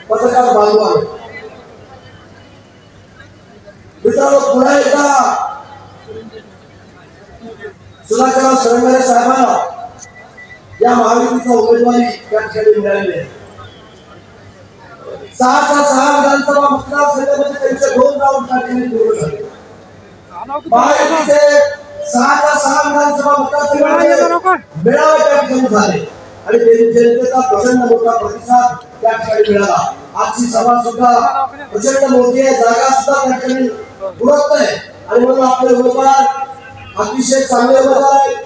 पत्रकार बांधवांनो, मित्रांनो, पुन्हा एकदा सुधाकरराव सरंगारे साहेबांना या महायुतीचा उमेदवारी त्या ठिकाणी मिळाली आहे. 6च्या 6 विधानसभा मतदारसंघामध्ये त्यांचे 2 राऊंड त्या ठिकाणी पूर्ण झाले. महायुतीचे 6च्या 6 विधानसभा मतदारसंघामध्ये मेळावे त्या ठिकाणी झाले आणि जनतेचा प्रचंड मोठा प्रतिसाद त्या ठिकाणी मिळाला. आजची सभा सुद्धा प्रचंड मोठी आहे, जागा सुद्धा त्या ठिकाणी पुरत नाही आणि म्हणून आपले उमेदवार अतिशय चांगले उमेदवार आहेत.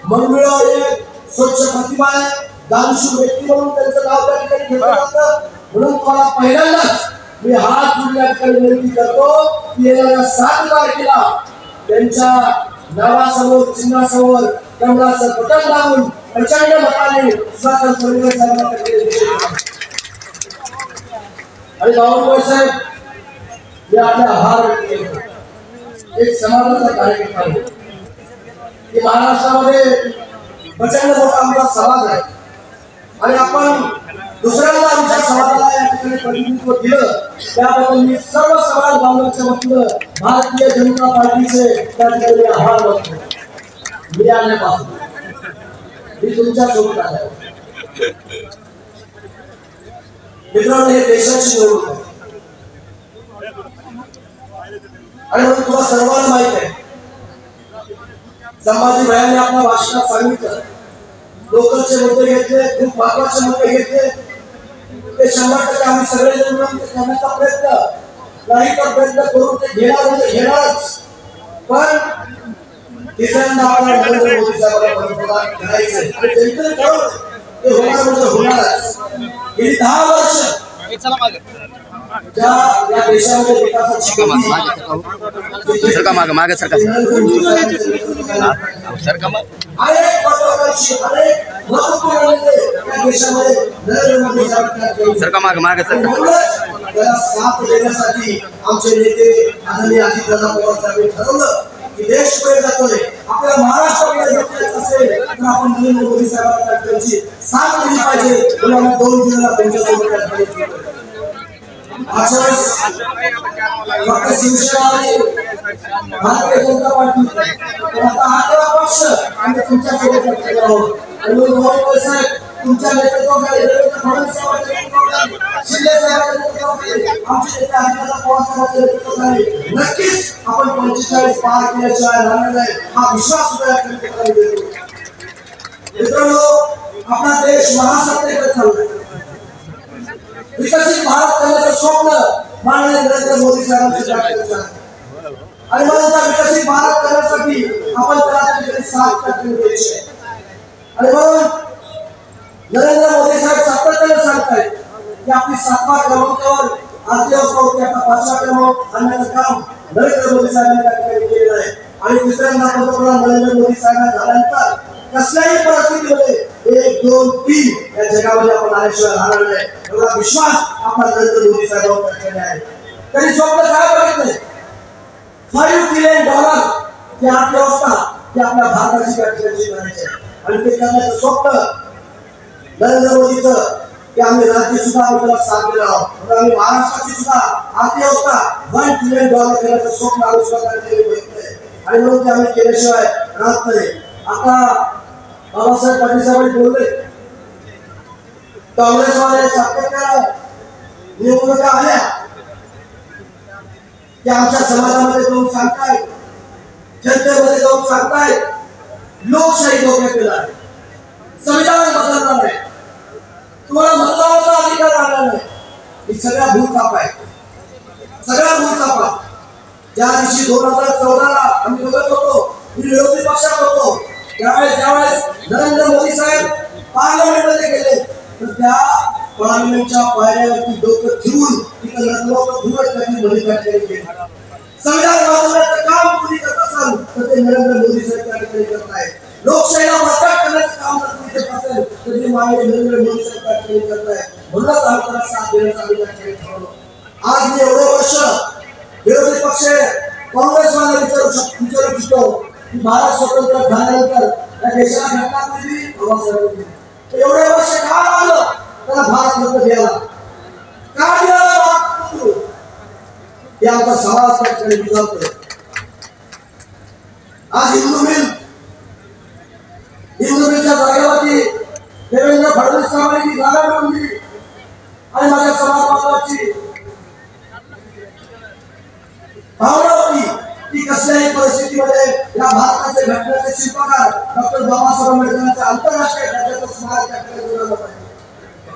मनमिळाऊ आहे, स्वच्छ प्रतिभा आहे, दानशूर व्यक्ती म्हणून त्यांचं नाव त्या ठिकाणी घेतलं जातं. म्हणून तुम्हाला पहिल्यांदाच मी हात जोडून या ठिकाणी विनंती करतो की येणाऱ्या 7 तारखेला त्यांच्या नावासमोर चिन्हासमोर कमळाचं बटन दाबून प्रचंड मताने सुधाकर सरंगारे साहेबांना आणि बावनकुळे साहेब या आपल्या आभार व्यक्त करतो. एक समाजाचा कार्यकर्ता आहे की महाराष्ट्रामध्ये प्रचंड मोठा आमचा समाज आहे आणि आपण दुसऱ्यांदा आमच्या समाजाला या ठिकाणी प्रतिनिधित्व दिलं त्याबद्दल मी सर्व समाज बांधवांच्या वतीनं भारतीय जनता पार्टीचे त्या ठिकाणी आभार मानतो. मी आल्यापासून मी तुमच्या सोबत आहे. मित्रांनो, हे देशाची निवडणूक आहे आणि म्हणून तुम्हाला सर्वांना माहित आहे, संभाजी भैयाने आपल्या भाषणात सांगितलं, लोकलचे मुद्दे घेतले, खूप महत्वाचे मुद्दे घेतले. ते 100% आम्ही सगळेजण मिळून ते करण्याचा प्रयत्न नाही तर प्रयत्न करून ते घेणारच. पण तिसऱ्यांदा आपल्याला नरेंद्र मोदी साहेबांना पंतप्रधान करायचं आणि त्यांचं ठरवलं ते होणार म्हणजे होणारच. गेली 10 वर्ष ज्या या देशामध्ये विकासाची सरका मागे सरका अनेक महत्त्वाकांक्षी अनेक महत्त्वपूर्ण या देशामध्ये नरेंद्र मोदी साहेब सरका मागे त्याला साथ देण्यासाठी आमचे नेते आदरणीय अजितदादा पवार साहेबांनी ठरवलं की देश पुढे जातोय, आपल्या महाराष्ट्रामध्ये जायचं असेल तर आपण नरेंद्र मोदी साहेबांना त्यांची साथ दिली पाहिजे. म्हणून 2 जिल्ह्याला त्यांच्यासोबत फक्त शिवसेना आणि भारतीय जनता पार्टी आता 11 पक्ष आणि तुमच्या सोबत आहोत. आणि साहेब तुमच्या नेतृत्वाखाली फडणवीस साहेबांच्या नेतृत्वाखाली, शिंदे साहेबांच्या नेतृत्वाखाली, आमचे नेते अजितदादा पवार साहेबांच्या नेतृत्वाखाली नक्कीच आपण 45 पार केल्याशिवाय राहणार नाही हा विश्वास सुद्धा या ठिकाणी देतो. मित्रांनो, आपला देश महासत्तेकडे चाललाय. विकसित भारत करण्याचं स्वप्न माननीय नरेंद्र मोदी साहेबांचे आणि म्हणून त्या विकसित भारत करण्यासाठी आपण त्याला साथ द्यायची आहे. आणि म्हणून नरेंद्र मोदी साहेब सातत्याने सांगतायत की आपली 7व्या क्रमांकावर अर्थव्यवस्था होती, आता 5व्या क्रमांक आणण्याचं काम नरेंद्र मोदी साहेबांनी त्या ठिकाणी केलेलं आहे. आणि तिसऱ्यांदा पंतप्रधान नरेंद्र मोदी साहेबांना झाल्यानंतर कसल्याही परिस्थितीमध्ये 1, 2, 3 या जगामध्ये आपण आल्याशिवाय राहणार नाही एवढा विश्वास आपला नरेंद्र मोदी साहेबांवर आहे. त्यांनी स्वप्न काय बघितलंय? $5 ट्रिलियन ही अर्थव्यवस्था ही आपल्या भारताची व्याख्याची करायची आहे आणि ते करण्याचं स्वप्न नरेंद्र मोदीचं की आम्ही राज्य सुद्धा आम्हाला साथ देणार आहोत. आम्ही महाराष्ट्राची सुद्धा अर्थव्यवस्था $1 ट्रिलियन करण्याचं स्वप्न आम्ही स्वतः बघितलंय आणि म्हणून ते आम्ही केल्याशिवाय राहत नाही. आता बाबासाहेब पाटील साहेब बोलले, काँग्रेसवाले सातत्याने निवडणुका आल्या की आमच्या समाजामध्ये जाऊन सांगताय, जनतेमध्ये जाऊन सांगताय लोकशाही धोक्यात येणार आहे, संविधान बदलणार नाही, तुम्हाला मतदानाचा अधिकार राहणार नाही. ही सगळ्या भूलथापा आहे, सगळ्या भूलथापा. ज्या दिवशी 2014ला आम्ही बघत होतो, मी विरोधी पक्षात होतो, ज्यावेळेस नरेंद्र मोदी साहेब पार्लमेंटमध्ये गेले तर त्या पार्लमेंटच्या पायऱ्यावरती डोकं ठेवून तिथं संविधान वाचवण्याचं काम कोणी करत असाल तर ते नरेंद्र मोदी साहेब त्या ठिकाणी करत आहेत. लोकशाहीला बळकट करण्याचं काम जर कोणी करत असेल तर ते माननीय नरेंद्र मोदी साहेब त्या ठिकाणी करत आहेत. म्हणूनच आम्हाला साथ देण्याचा आम्ही त्या ठिकाणी ठरवलं. आज मी एवढे वर्ष विरोधी पक्ष काँग्रेसवाला विचारू इच्छितो की भारत स्वतंत्र झाल्यानंतर या देशाला घटना दिली, एवढे वर्ष का लागलं त्याला भारत रत्न द्यायला? का हे आमचा समाज त्या ठिकाणी विचारतोय. आज हिंदू मिलच्या जागेवरती देवेंद्र फडणवीस साहेबांनी जागा मिळवून दिली आणि माझ्या समाज बांधवांची भावना होती की कसल्याही परिस्थितीमध्ये या भारताचे घटनेचे शिल्पकार डॉक्टर बाबासाहेब आंबेडकरांचे आंतरराष्ट्रीय दर्जाचं स्मारक त्या ठिकाणी बनवलं पाहिजे.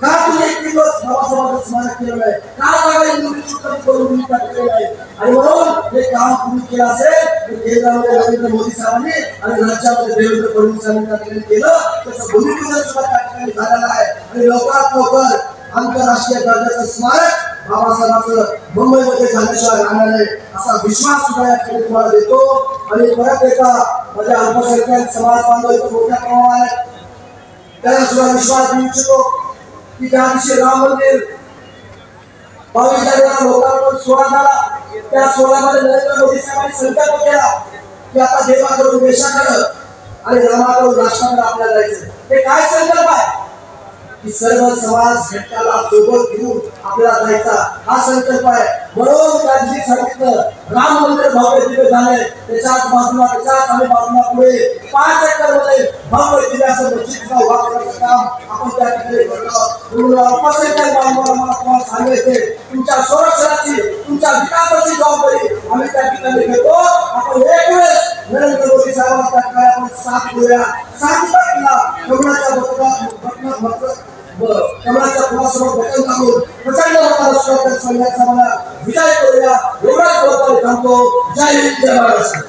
का तुम्ही एक दिवस बाबासाहेबांचं स्मारक केलं नाही? का जागा हिंदूंची करून टाकलेली नाही? आणि म्हणून हे काम तुम्ही केलं असेल तर केंद्रामध्ये नरेंद्र मोदी साहेबांनी आणि राज्यामध्ये देवेंद्र फडणवीस यांनी त्या ठिकाणी केलं. त्याचं भूमिपूजन सुद्धा त्या ठिकाणी झालेलं आहे आणि लवकरात लवकर आंतरराष्ट्रीय दर्जाचं स्मारक बाबासाहेबांचं मुंबईमध्ये झाल्याशिवाय राहणार नाही असा विश्वास सुद्धा या ठिकाणी तुम्हाला देतो. आणि परत एकदा माझ्या अल्पसंख्याक समाज बांधव इथं मोठ्या प्रमाणात त्याला सुद्धा विश्वास देऊ इच्छितो की ज्या दिवशी राम मंदिर 22 जानेवारी लोकार्पण सोहळा झाला त्या सोहळ्यामध्ये नरेंद्र मोदी साहेबांनी संकल्प केला की आता देवाकडून देशाकडे आणि रामाकडून राष्ट्राकडे आपल्याला जायचं. हे काय संकल्प आहे की सर्व समाज घटकाला सोबत घेऊन आपल्याला जायचा हा संकल्प आहे. म्हणून त्या दिवशी सांगितलं राम मंदिर भव्य दिव्य झाले त्याच्याच बाजूला त्याच्याच आणि बाजूला पुढे 5 एकर मध्ये भव्य दिव्य असं मस्जिद उभा करण्याचं काम आपण त्या ठिकाणी करतो. म्हणून अल्पसंख्याक बांधवांना मला तुम्हाला सांगायचे तुमच्या संरक्षणाची तुमच्या विकासाची जबाबदारी आम्ही त्या ठिकाणी घेतो. आपण एक वेळेस नरेंद्र मोदी साहेबांना त्या ठिकाणी आपण साथ देऊया. 7 तारखेला कमळाच्या फुलासमोर बटन दाबून प्रचंड मताला संघाचा मला विजय करूया. एवढाच बोलतो थांबतो. जय हिंद जय महाराष्ट्र.